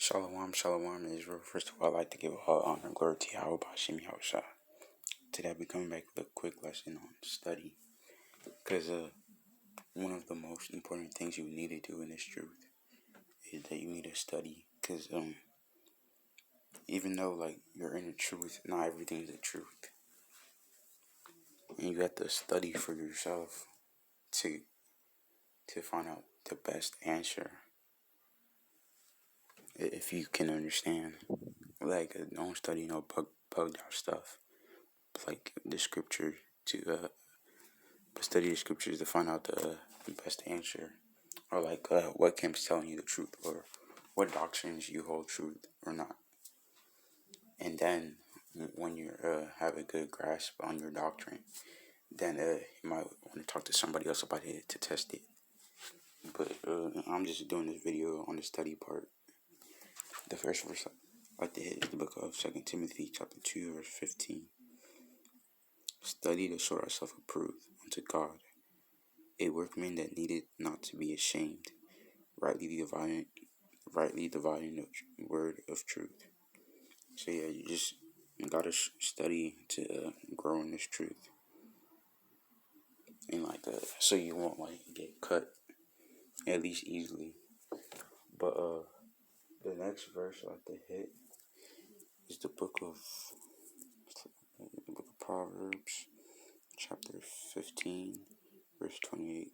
Shalom, shalom, Israel. First of all, I'd like to give all honor and glory to Yahweh Bashim Yahushua. Today I'll be coming back with a quick lesson on study. Because one of the most important things you need to do in this truth is that you need to study. Because even though you're in the truth, not everything is the truth. And you have to study for yourself to find out the best answer. If you can understand. Don't study no bugged out stuff. Like the scripture to study the scriptures to find out the best answer, or what camp's telling you the truth, or what doctrines you hold truth or not. And then when you have a good grasp on your doctrine, then you might want to talk to somebody else about it to test it. But I'm just doing this video on the study part. The first verse I'd like to hit is the book of 2 Timothy chapter 2 verse 15. Study to show ourselves approved unto God, a workman that needed not to be ashamed, rightly dividing the word of truth. So yeah, you just gotta study to grow in this truth, and so you won't get cut, at least easily. But the next verse I like to hit is the book of Proverbs, chapter 15, verse 28.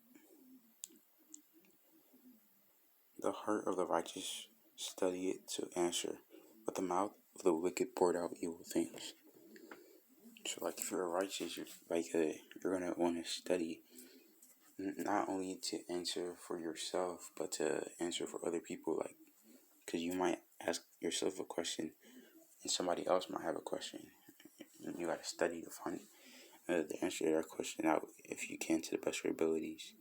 The heart of the righteous study it to answer, but the mouth of the wicked poured out evil things. So if you're righteous, you're gonna want to study not only to answer for yourself, but to answer for other people. Because you might ask yourself a question, and somebody else might have a question. You gotta study to find the answer to that question out, if you can, to the best of your abilities.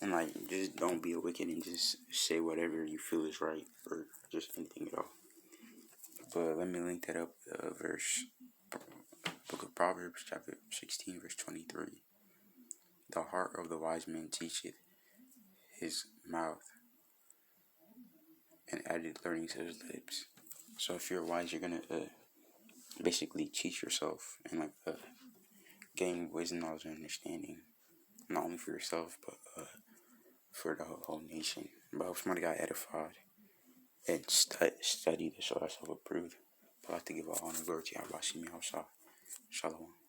And just don't be a wicked and just say whatever you feel is right, or just anything at all. But let me link that up, verse, book of Proverbs, chapter 16, verse 23. The heart of the wise man teacheth his mouth, and added learning to his lips. So if you're wise, you're gonna basically teach yourself and gain wisdom, knowledge, and understanding, not only for yourself but for the whole nation. But if somebody got edified and study to show ourselves approved. But I like to give all honor and glory to Yahweh Bashim Yahushua. Shalom.